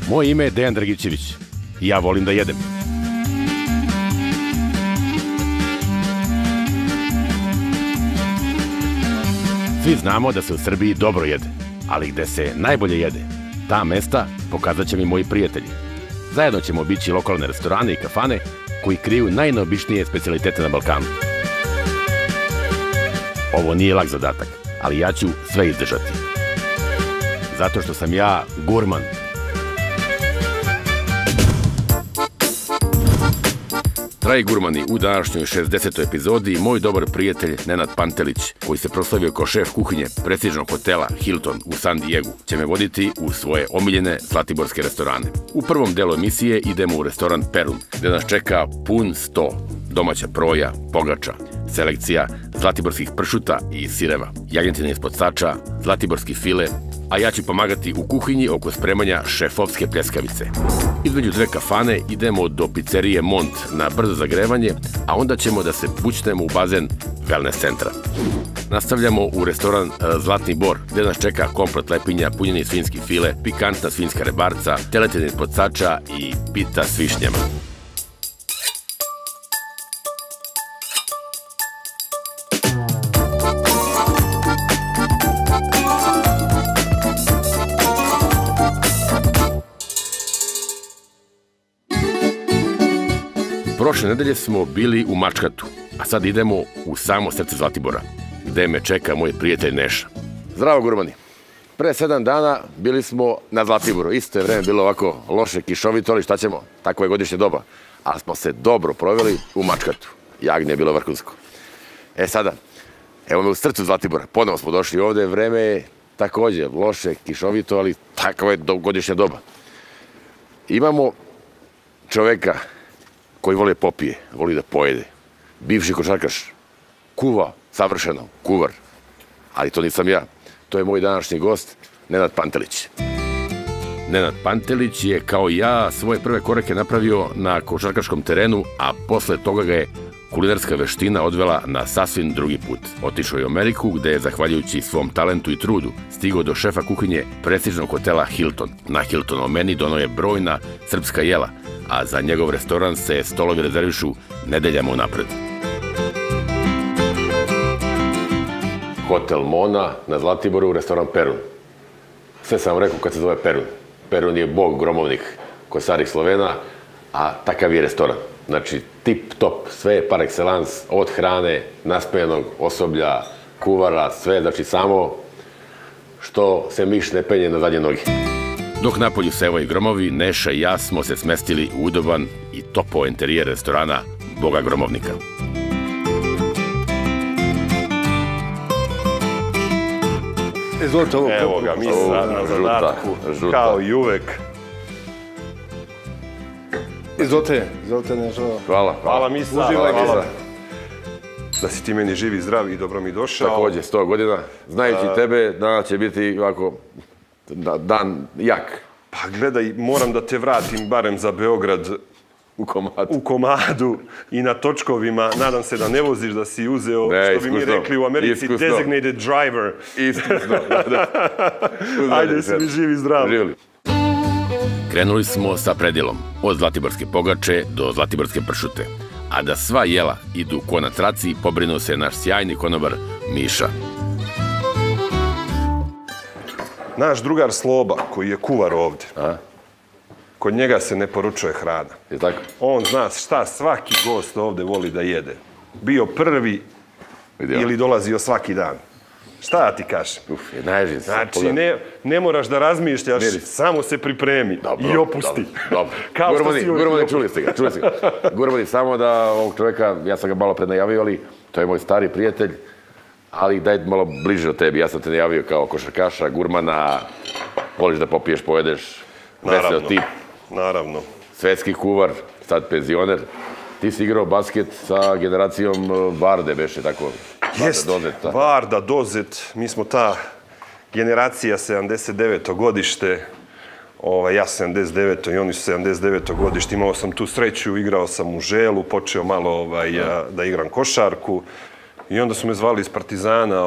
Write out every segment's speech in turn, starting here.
Moje ime je Dejan Dragićević i ja volim da jedem. Svi znamo da se u Srbiji dobro jede, ali gde se najbolje jede, ta mesta pokazat će mi moji prijatelji. Zajedno ćemo obići lokalne restorane i kafane koji kriju najneobičnije specijalitete na Balkanu. Ovo nije lak zadatak, ali ja ću sve izdržati. Zato što sam ja gurman. Dragi gurmani, u današnjoj 60. epizodi moj dobar prijatelj Nenad Pantelić, koji se proslavio kao šef kuhinje prestižnog hotela Hilton u San Diegu, će me voditi u svoje omiljene zlatiborske restorane. U prvom delu emisije idemo u restoran Perun, gde nas čeka pun sto, domaća proja, pogača, selekcija zlatiborskih pršuta i sireva, jagnjetine ispod sača, zlatiborski file, a ja ću pomagati u kuhinji oko spremanja šefovske pljeskavice. Između dve kafane idemo do pizzerije Mont na brzo zagrevanje, a onda ćemo da se pućnemo u bazen wellness centra. Nastavljamo u restoran Zlatni Bor, gde nas čeka komplet lepinja, punjeni svinjski file, pikantna svinjska rebarca, teletine ispod sača i pita s višnjama. Prošle nedelje smo bili u Mačkatu, a sad idemo u samo srce Zlatibora, gde me čeka moj prijatelj Neša. Zdravo gurmani! Pre 7 dana bili smo na Zlatiboru. Isto je vreme bilo ovako loše, kišovito, ali šta ćemo? Takvo je godišnje doba. Ali smo se dobro proveli u Mačkatu. Jagnje je bilo vrhunsko. Sada, evo me u srcu Zlatibora. Ponovo smo došli ovde. Vreme je takođe loše, kišovito, ali takvo je godišnje doba. Imamo čoveka koji voli da popije, voli da pojede. Bivši košarkaš, kuva, savršeno, kuvar. Ali to nisam ja. To je moj današnji gost, Nenad Pantelić. Nenad Pantelić je, kao ja, svoje prve korake napravio na košarkaškom terenu, a posle toga ga je kulinarska veština odvela na sasvim drugi put. Otišao je u Ameriku, gde je, zahvaljujući svom talentu i trudu, stigao do šefa kuhinje prestižnog hotela Hilton. Na Hiltonov meni donao je brojna srpska jela, a za njegov restoran se stolovi rezervišu nedeljama unapred. Hotel Mona na Zlatiboru, restoran Perun. Sve sam vam rekao kad se zove Perun. Perun je bog, gromovnik, kosarih Slovena, a takav je restoran. Znači, tip top, sve par excellence, od hrane, naspejanog osoblja, kuvara, sve, znači samo što se miš ne penje na zadnje noge. Dok napolju sevaju gromovi, Neša i ja smo se smestili u udoban i topo interijer restorana Boga gromovnika. Izvolite ovo. Evo ga, mi sad na zadatku, kao i uvek. Izvolite Neša. Hvala mi sad. Hvala. Da si ti meni živ i zdrav i dobro mi došao. Takođe, 100 godina. Znajući tebe, danas će biti ovako dan jak. Pa gledaj, moram da te vratim barem za Beograd u komadu i na točkovima. Nadam se da ne voziš, da si uzeo, što bi mi rekli u Americi, designated driver. Iskusno. Ajde, si mi živ i zdrav. Krenuli smo sa predjelom, od zlatiborske pogače do zlatiborske pršute. A da sva jela idu ko na traci, pobrinuo se naš sjajni konobar Miša. Naš drugar Sloba, koji je kuvar ovde, kod njega se ne poručuje hrana. Je tako? On zna šta svaki gost ovde voli da jede. Bio prvi ili dolazio svaki dan. Šta ja ti kažem? Najžim se. Znači, ne moraš da razmišljaš, samo se pripremi i opusti. Dobro. Gurmani, čuli ste ga. Gurmani, samo da ovog čoveka, ja sam ga malo prednajavio, ali to je moj stari prijatelj, ali daj malo bliže od tebi. Ja sam te najavio kao košarkaša, gurmana, voliš da popiješ, pojedeš, vesel tip. Naravno. Svetski kuvar, sad penzioner. Ti si igrao basket sa generacijom Varde, beše tako? Jeste, Varda, Dozet, mi smo ta generacija 79. godište, ja 79. i oni su 79. godište. Imao sam tu sreću, igrao sam u Želu, počeo malo da igram košarku. I onda su me zvali iz Partizana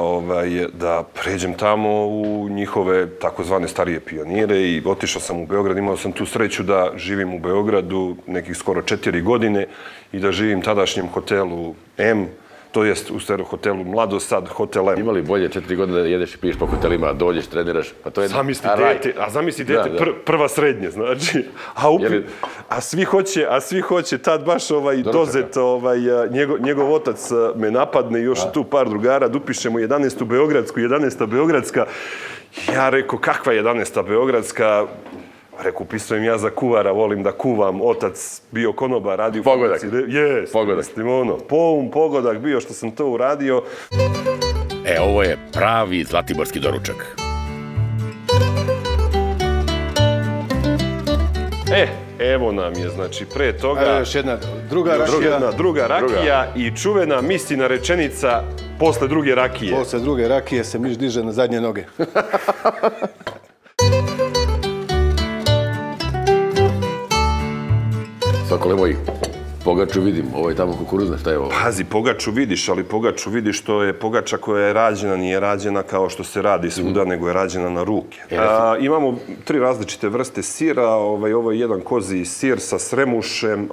da pređem tamo u njihove takozvane starije pionire i otišao sam u Beograd. Imao sam tu sreću da živim u Beogradu nekih skoro 4 godine i da živim tadašnjem hotelu M, to jest u stvari hotelu Mladosad, hotel M. Imali bolje 4 godine da jedeš i piješ po hotelima, dođeš, treniraš, pa to je zamisli dete, prva srednje, znači. A svi hoće, tad baš dozet, njegov otac me napadne i još tu par drugara, da upišemo 11. Beogradsku, 11. Beogradska. Ja rekao, kakva 11. Beogradska? Rekao, upisujem ja za kuvara, volim da kuvam, otac bio konobar, radio... Pogodak. Pogodak. Pogodak bio što sam to uradio. Ovo je pravi zlatiborski doručak. Evo nam je, znači, pre toga... Još jedna druga rakija. I čuvena mistina rečenica posle druge rakije. Posle druge rakije se miš diže na zadnje noge. Sokole moj, pogaču vidim, ovo je tamo kukuruzna, šta je ovo? Pazi, pogaču vidiš, ali pogaču vidiš, to je pogača koja je rađena, nije rađena kao što se radi svuda, nego je rađena na ruke. Imamo 3 različite vrste sira, ovo je jedan koziji sir sa sremušem,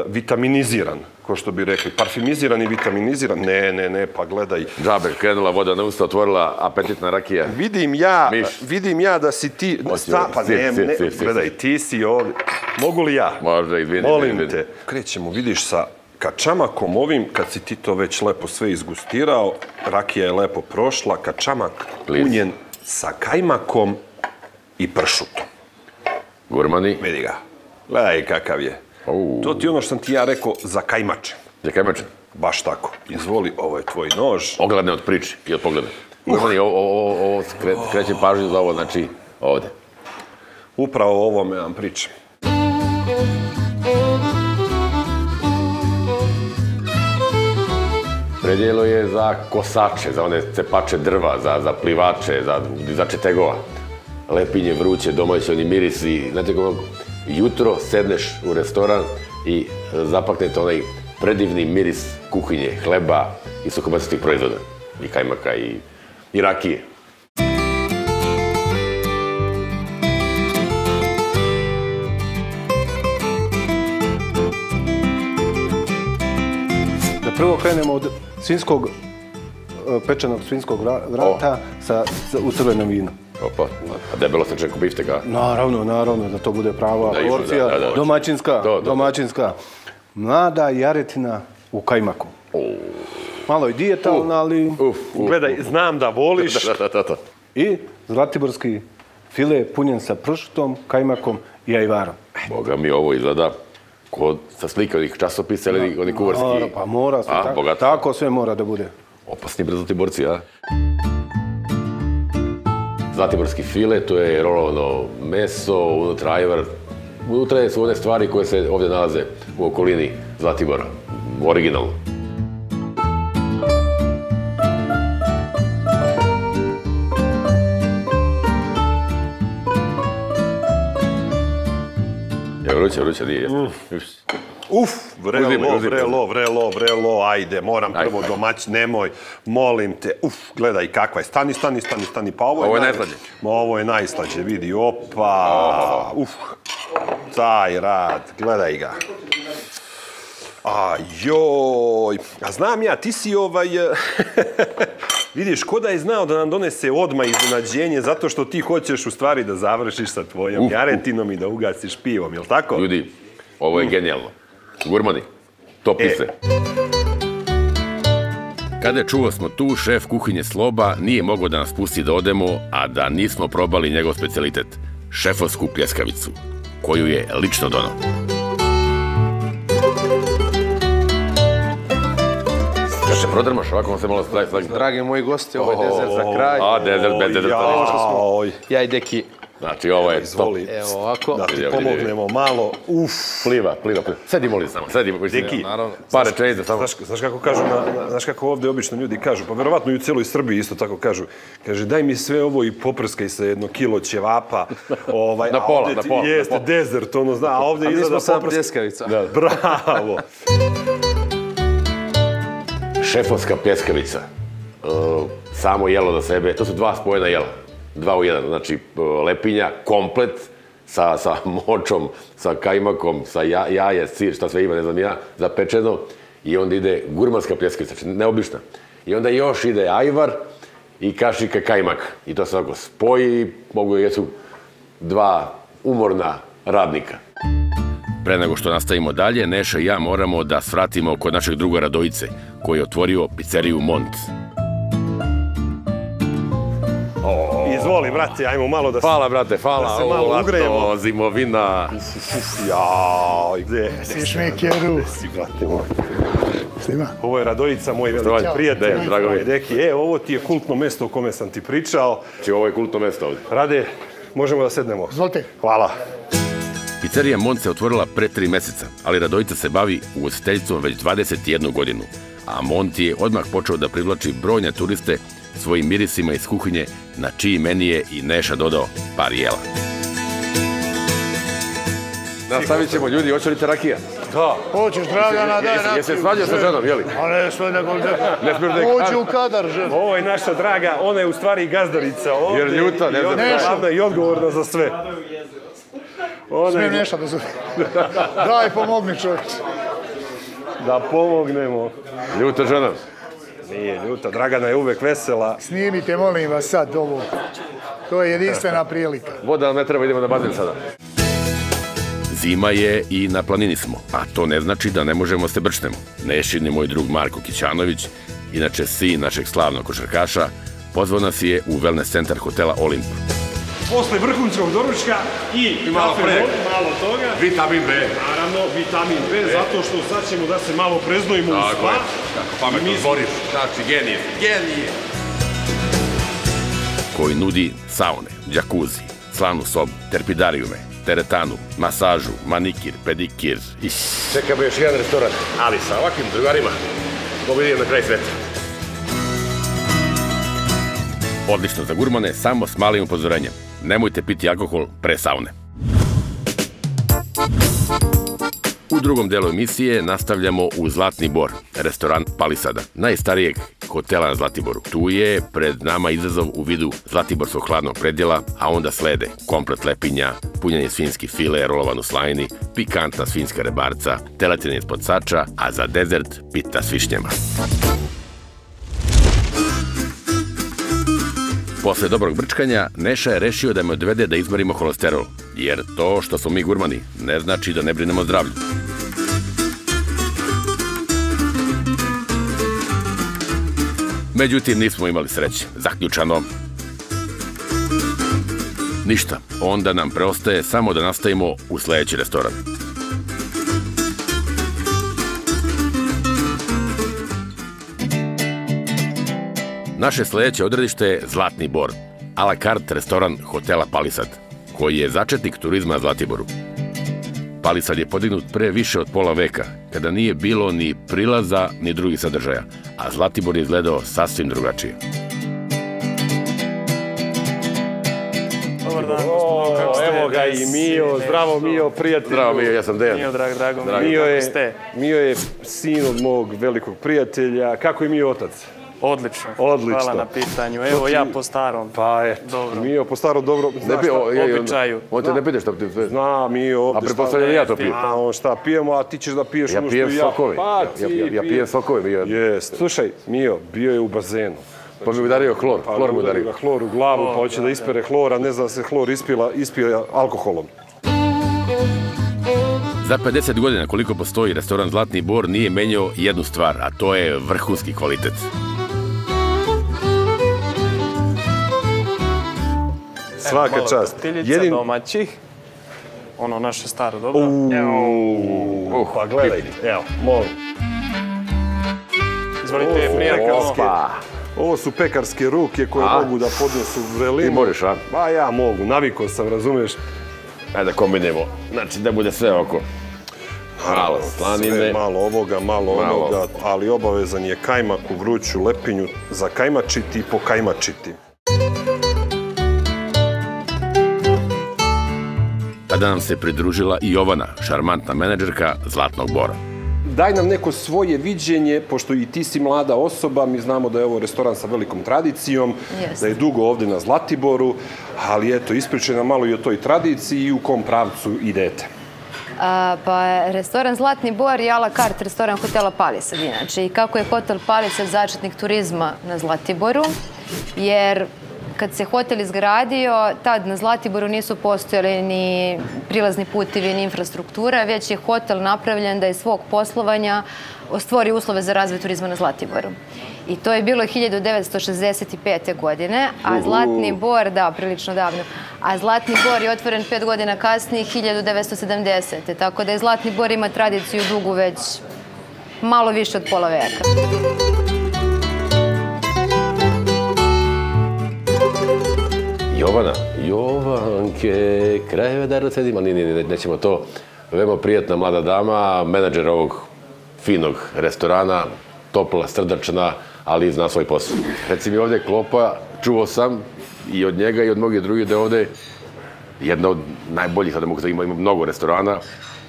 vitaminiziran, ko što bi rekli, parfimiziran i vitaminiziran. Ne, pa gledaj. Džabe, krenula voda na usta, otvorila apetitna rakija. Vidim ja da si ti... Pa ne, gledaj, ti si ovdje. Mogu li ja? Možda, izvini. Molim te. Krećemo, vidiš, sa kačamakom ovim, kad si ti to već lepo sve izgustirao, rakija je lepo prošla, kačamak punjen sa kajmakom i pršutom. Gurmani. Vidi ga. Gledaj kakav je. To ti je ono što sam ti ja rekao za kajmače. Za kajmače? Baš tako. Izvoli, ovo je tvoj nož. Ogledne od priče i od pogleda. Gurmani, ovo krećem pažnju za ovo, znači, ovde. Upravo o ovome vam pričam. Predjelo je za kosače, za one cepače drva, za plivače, za dizače tegova. Lepinje, vruće, domaće, oni mirisi. Znate kako jutro sedneš u restoran i zapaknete onaj predivni miris kuhinje, hleba i suhomesnatih proizvoda. I kajmaka i rakije. Prvo krenemo od pečenog svinjskog vrata u crvenom vinu. Opa, a debelo srčanku bifteka? Naravno, da to bude prava porcija. Domaćinska. Mlada jaretina u kajmaku. Malo i dijetalna, ali... Gledaj, znam da voliš. I zlatiborski file punjen sa pršutom, kajmakom i ajvarom. Boga mi, ovo izgleda sa slika onih časopisa ili oni kuvarski... Pa mora se, tako sve mora da bude. Opasni bre Zlatiborci, a? Zlatiborski file, to je rolovano meso, unutra ajvar. Unutra su one stvari koje se ovdje nalaze u okolini Zlatibora, originalno. Vruće, nije. Vrelo, ajde, moram prvo domaći, nemoj, molim te, gledaj kakva je, stani, pa ovo je najslađe. Ovo je najslađe, vidi, opa, taj rad, gledaj ga. Ajoj, a znam ja, ti si vidiš, ko da je znao da nam donese odmah iznenađenje zato što ti hoćeš u stvari da završiš sa tvojom jaretinom i da ugasiš pivom, jel' tako? Ljudi, ovo je genijalno. Gurmani, topi se. Kada je čuo smo tu, šef kuhinje Sloba nije mogao da nas pusti da odemo, a da nismo probali njegov specijalitet, šefovsku pljeskavicu, koju je lično donao. Kad se prodrmaš, ovako vam se malo slagi. Dragi moji gosti, ovo je dezert za kraj. Dezert, bez dezerta. Ja i Deki. Znači, ovo je top. Evo ovako. Da ti pomognemo malo. Pliva. Sedi, molim samo. Deki. Par rečenica samo. Znaš kako kažu, znaš kako ovdje obično ljudi kažu, pa verovatno i u cijeloj Srbiji isto tako kažu. Kaže, daj mi sve ovo i poprskaj se 1 kilo ćevapa. Na pola. Jeste dezert, ono zna, a ovdje izgleda poprskaj. A mi smo sam pljeskavica. Bravo. šefovska pljeskavica, samo jelo za sebe, to su 2 spojena jela, 2 u 1, znači lepinja, komplet, sa močom, sa kajmakom, sa jaje, sir, šta sve ima, ne znam ja, zapečeno, i onda ide gurmanska pljeskavica, znači neobična. I onda još ide ajvar i kašika kajmak. I to se ovako spoji, mogu jesu 2 umorna radnika. Pre nego što nastavimo dalje, Neša i ja moramo da svratimo kod našeg druga Radojice, koji je otvorio pizzeriju Mont. Izvoli, brate, ajmo malo da se... Hvala, brate, hvala. Da se malo ugrejemo. Lato, zimovina. Jao, gde? Si šmekeru. Si, brate moj. Snima. Ovo je Radojica, moj veliki prijatelj. Drago mi. Deki, ovo ti je kultno mesto o kome sam ti pričao. Znači, ovo je kultno mesto ovdje. Rade, možemo da sednemo. Izvolite. Hvala. Pizzerija Mont se otvorila pre 3 meseca, ali Radojica se bavi ugostiteljstvom već 21 godinu. A Mont je odmah počeo da privlači brojne turiste svojim mirisima iz kuhinje, na čiji meni je i Neša dodao par jela. Nastavit ćemo, ljudi, hoće li te rakija? Da. Hoćeš, Dragana, daj rakiju. Jesi se svađao sa ženom, jeli? A ne, sve nego... Ne smiješ da je Uđi u kadar, žena. Ovo je naša draga, ona je u stvari gazdarica ovde. Jer ljuta, ne znam. Glavna i odgovorna za sve. Smijem Neša da zove. Daj, pomogni čovječ. Da pomognemo. Ljuta žena. Nije ljuta, Dragana je uvek vesela. Snimite, molim vas, sad ovo. To je jedinstvena prilika. Voda nam ne treba, idemo na bazen sada. Zima je i na planini smo, a to ne znači da ne možemo se brčnemo. Nešin je moj drug Marko Kićanović, inače sin našeg slavnog košarkaša, pozvao nas je u wellness centar hotela Olimp. Posle vrhunskog doručka i malo kafe, pre. malo toga. Vitamin B. Naravno, vitamin B, zato što sad ćemo da se malo preznojimo u spa. Kako pametno zboriš, znači genije. Genije. Koji nudi saune, džakuzi, slanu sobu, terpidarijume, teretanu, masažu, manikir, pedikir i... Čekamo još jedan restoran, ali sa ovakvim drugarima pobedimo na kraj sveta. Odlično za gurmane, samo s malim upozorenjem. Nemojte piti alkohol pre saune. U drugom delu emisije nastavljamo u Zlatni Bor, restoran Palisada, najstarijeg hotela na Zlatiboru. Tu je pred nama izazov u vidu zlatiborskog hladnog predjela, a onda slede komplet lepinja, punjeni svinjski file, rolovan u slajini, pikantna svinjska rebarca, teletina ispod sača, a za dezert pita s višnjama. Posle dobrog brčkanja, Neša je rešio da me odvede da izmerimo holesterol, jer to što smo mi gurmani ne znači da ne brinemo o zdravlju. Međutim, nismo imali sreće. Zaključano. Ništa, onda nam preostaje samo da nastavimo u sledeći restoran. Naše sledeće odredište je Zlatni Bor, a la carte restoran hotela Palisad, koji je začetnik turizma na Zlatiboru. Palisad je podignut pre više od pola veka, kada nije bilo ni prilaza ni drugih sadržaja, a Zlatibor je izgledao sasvim drugačije. Dobar dan, Evo ga i Mio, zdravo Mio, prijatelj. Zdravo Mio, ja sam Dejan. Mio, drago mi. Mio je sin od mog velikog prijatelja. Kako je Mio otac? Odlično. Hvala na pitanju. Evo ja po starom. Pa eto, Mio po starom dobro. Običaju. On te ne pide šta ti sve. Zna, Mio ovdje. A pretpostavljam ja to pijem. A on šta pijemo, a ti ćeš da piješ ono što ja. ja. Ja pijem sokove. Ja pijem sokove, Mio. Jest. Slušaj, Mio, bio je u bazenu. Pa mi udario hlor. Hlor mi udario. Hlor u glavu, pa hoće da ispere hlor, a ne zna da se hlor ispija alkoholom. Za 50 godina koliko postoji restoran Zlatni Bor nije menjao jednu stvar, a to je vrhunski kvalitet. Svaka čast. Tortiljica domaćih. Ono naše staro dobro. Pa gledaj, evo, molim. Izvolite, prijateljsko. Ovo su pekarske ruke koje mogu da podnesu vrelinu. Ti možeš, a? Ba ja mogu, navikao sam, razumeš? Ajde da kombinemo, znači da bude sve oko. Malo slanine. Sve malo ovoga, malo onoga, ali obavezan je kajmak u vruću lepinju za kajmačiti i pokajmačiti. Tada nam se pridružila i Jovana, šarmantna menadžerka Zlatnog Bora. daj nam neko svoje viđenje, pošto i ti si mlada osoba, mi znamo da je ovo restoran sa velikom tradicijom, da je dugo ovde na Zlatiboru, ali eto, ispričaj nam malo i o toj tradiciji i u kom pravcu idete. Pa, restoran Zlatni Bor je a la carte restoran hotela Palisad, inače. I kako je hotel Palisad začetnik turizma na Zlatiboru, jer kad se hotel izgradio, tad na Zlatiboru nisu postojali ni prilazni putevi, ni infrastruktura, već je hotel napravljen da iz svog poslovanja stvori uslove za razvoj turizma na Zlatiboru. I to je bilo 1965. godine, a Zlatni Bor, da, prilično davno, a Zlatni Bor je otvoren 5 godina kasnije, 1970. Tako da je Zlatni Bor ima tradiciju dugu već malo više od pola veka. Jovana, Jovanke, krajeve da sedim, ali nećemo to. Veoma prijatna mlada dama, menadžer ovog finog restorana, topla, srdačna, ali zna svoj posao. Reci mi ovde klopa, čuo sam i od njega i od mnogih drugih da je ovde jedna od najboljih, sada mogu da ima mnogo restorana.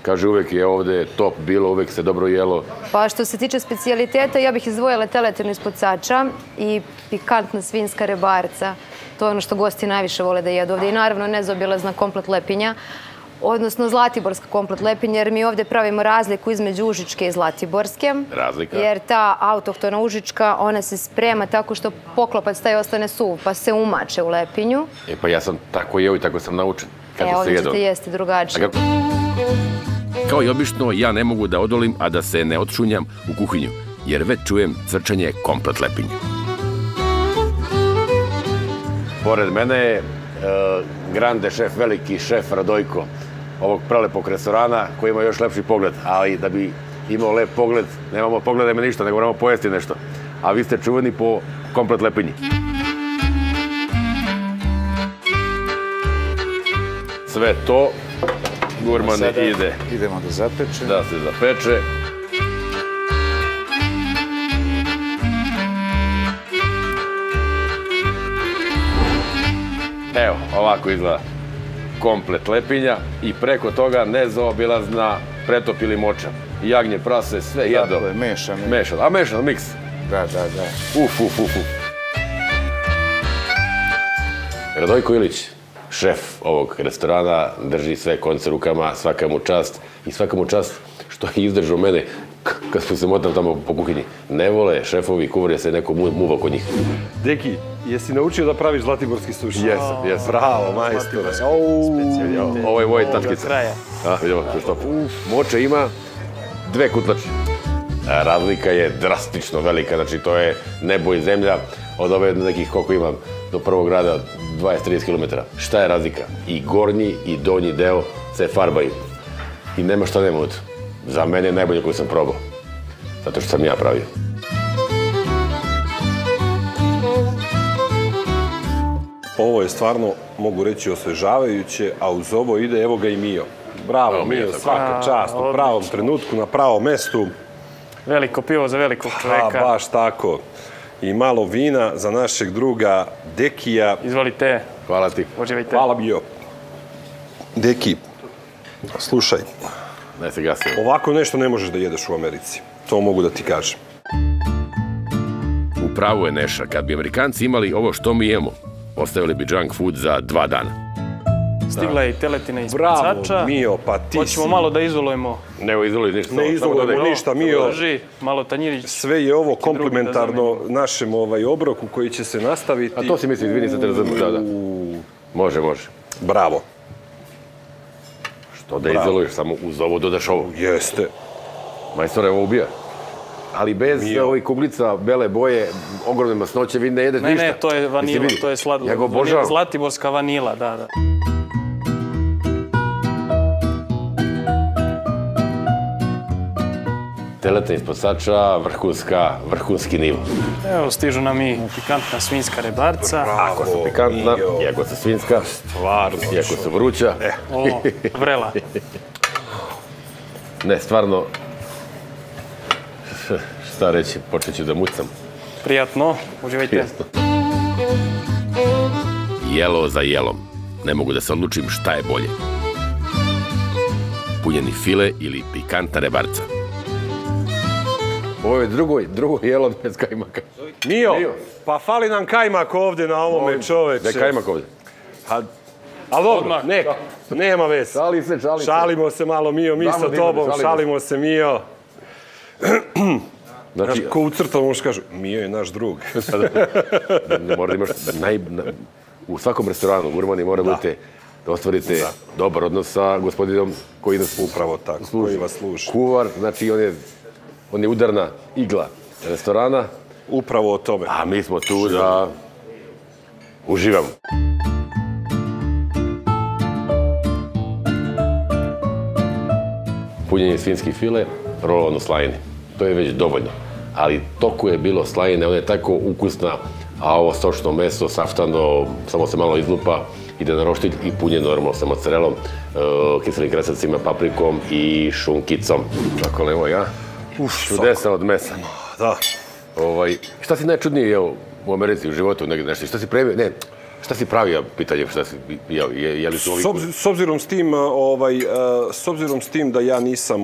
Kaže, uvek je ovde top bilo, uvek se dobro jelo. Pa što se tiče specijaliteta, ja bih izdvojila teletinu ispod sača i pikantna svinjska rebarca. To je ono što gosti najviše vole da jedu ovde. I naravno nezaobilazna komplet lepinja, odnosno zlatiborska komplet lepinja, jer mi ovde pravimo razliku između užičke i zlatiborske. Razlika? Jer ta autohtona užička, ona se sprema tako što poklopac taj ostane suv, pa se umače u lepinju. E pa ja sam tako jeo i tako sam naučen. Ovdje ćete jesti drugačije. Kao i obično, ja ne mogu da odolim, a da se ne otšunjam u kuhinju, jer već čujem crčanje komplet lepinja. Pored mene je grande šef, veliki šef Radojko ovog prelepog restorana koji ima još lepši pogled, ali da bi imao lep pogled, nemamo pogledajme ništa, nego moramo pojesti nešto. A vi ste čuveni po komplet lepinji. Sve to, gurmane, ide. Idemo da zapeče. Da se zapeče. Evo, ovako izgleda komplet lepinja i preko toga nezaobilazna pretop ili moča. Jagnje, prase, sve jedno. Tako je, mešano. Mešano, a mešano, miks. Da. Uf. Radojko Ilić, šef ovog restorana, drži sve konce rukama, svaka mu čast i svaka mu čast što je izdržao mene kad smo se motali tamo po kuhinji. Ne vole šefovi kuvari se neko muva kod njih. Deki, jesi naučio da praviš zlatiborski suši? Jesam. Bravo, majstore. Ovo je moje tačkica. Vidimo, moče ima 2 kutlače. Razlika je drastično velika, znači to je nebo i zemlja od ove nekih, koliko imam, do prvog grada 20-30 km. Šta je razlika? I gornji i donji deo se farbaju. I nema šta nema od. Za mene je najbolje koju sam probao. Zato što sam ja pravio. Ovo je stvarno, mogu reći, osvežavajuće, a uz ovo ide, evo ga i Mio. Bravo, Mio, svaka čast, u pravom trenutku, na pravom mestu. Veliko pivo za velikog čoveka. Baš tako. I malo vina za našeg druga Dekija. Izvolite. Hvala ti. Uživajte. Hvala, Mio. Deki, slušaj. Ne se gasi. Ovako nešto ne možeš da jedeš u Americi. To mogu da ti kažem. U pravu je Neša. Kad bi Amerikanci imali ovo što mi imamo, ostavili bi junk food za 2 dana. Stigla je i teletina ispod sača. Bravo, Mio, pa ti si... Hoćemo malo da izolujemo. Ne izoluj ništa. Ne izolujemo ništa, Mio. Malo tanjirić. Sve je ovo komplementarno našem obroku koji će se nastaviti. A to si misli, izvini se te razumiju. Da. Može. Bravo. Što da izoluješ, samo uz ovo dodaš ovo. Jeste. Majstore, ovo ubija. Ali bez ovih kuglica, bele boje, ogromne masnoće, vi ne jedeš ništa. Ne, to je vanila, to je sladko. Ja ga obožavam. Zlatiborska vanila, da. Teleta ispod sača, vrhunski nivo. Evo, stižu nam i pikantna svinjska rebarca. Ako su pikantna, i ako su svinjska, i ako su vruća. O, vrela. Ne, stvarno, šta reći, počet ću da mucam. Prijatno, uživajte. Jelo za jelom. Ne mogu da se odlučim šta je bolje. Punjeni file ili pikantna rebarca. Ovo je drugo jelo bez kajmaka. Mio, pa fali nam kajmak ovdje na ovome, čoveče. Da je kajmak ovdje. Ali dobro, nema veze. Šali se. Šalimo se malo, Mio, mi sa tobom, šalimo se, Mio. Znači, ko ucrtalo možeš kažu, Mio je naš drug. Mora da imaš u svakom restoranu, gurmani, mora da ostvarite dobar odnos sa gospodinom koji nas upravo tako, koji vas služi. Kuvar, znači on je udarna igla restorana. Upravo o tome. A mi smo tu da uživamo. Punjenje svinjskih file, rolovano slajine. To je već dovoljno. Ali toliko je bilo slajine, ona je tako ukusna, a ovo stočno meso, saftano, samo se malo izlupa, ide na roštilj i punjeno normalno sa mozzarellom, kiselim kresacima, paprikom i šunkicom. Tako evo ja, čudesa od mesa. Da. Šta si najčudnije jeo u Americi, u životu, negdje nešto? Šta si pravio? Ne, šta si pravio, pitanje, šta si jeo? S obzirom s tim da ja nisam,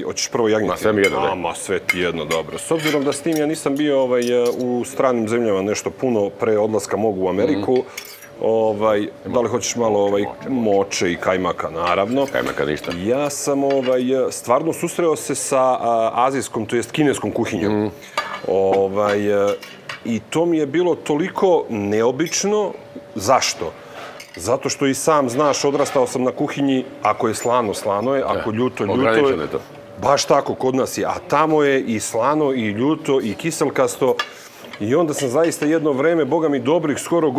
hoćeš prvo jagnjeti? Ma sve mi jedno, ne? Ma sve ti jedno, dobro. S obzirom da s tim ja nisam bio u stranim zemljama nešto puno pre odlaska mogu u Ameriku, da li hoćeš malo moče i kajmaka, naravno. Kajmaka ništa. Ja sam stvarno susreo se sa azijskom, to jest kineskom kuhinjom. I to mi je bilo toliko neobično. Zašto? Zato što i sam znaš, odrastao sam na kuhinji, ako je slano, slano je, ako ljuto, ljuto je. Ograničeno je to. Baš tako, kod nas je. A tamo je i slano, i ljuto, i kiselkasto. I onda sam zaista jedno vreme, boga mi dobrih, skoro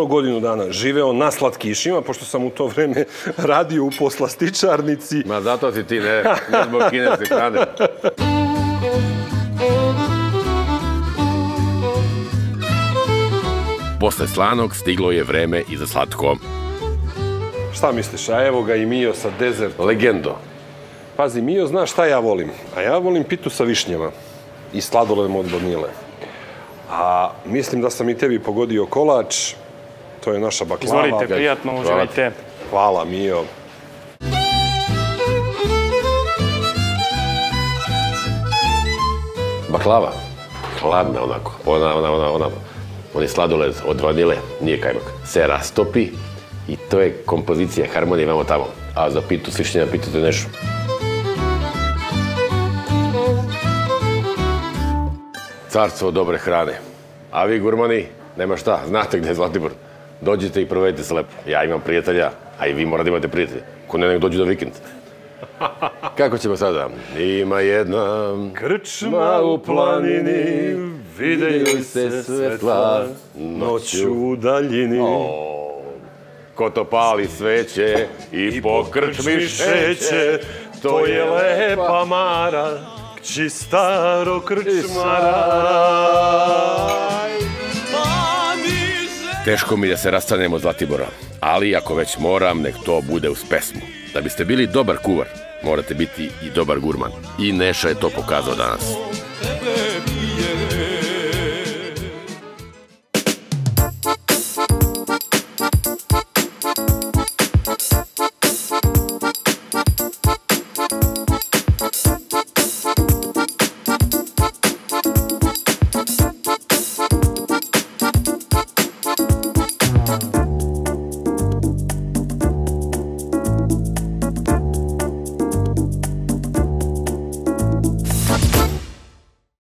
godinu dana živeo na slatkišima, pošto sam u to vreme radio u poslastičarnici. Ma zato si ti, ne zbog kineske hrane. Posle slanog stiglo je vreme i za slatko. Šta misliš, a evo ga i Mio sa dezertom. Legendo. Pazi, Mio zna šta ja volim. A ja volim pitu sa višnjama i sladoledom od vanile. A mislim da sam i tebi pogodio kolač. To je naša baklava. Izvolite, prijatno, uživajte. Hvala, Mio. Baklava. Hladna onako. On je sladoled od vanile, nije kajmak. Se rastopi i to je kompozicija, harmonija imamo tamo. A za pitu s višnjama pitate nešto. Carstvo dobre hrane. A vi, gurmani, nema šta, znate gde je Zlatibor. Dođite i provedite se lepo. Ja imam prijatelja, a i vi morate imate prijatelja. Ko ne dođu do vikend. Kako ćemo sada? Ima jedna krčma u planini, videju se svetla noću u daljini. Ko to pali sveće i po krčmi šeće, to je lepa Mara, kći staro krčmara. Teško mi da se rastanemo od Zlatibora, ali ako već moram, nek to bude uz pesmu. Da biste bili dobar kuvar, morate biti i dobar gurman. I Neša je to pokazao danas.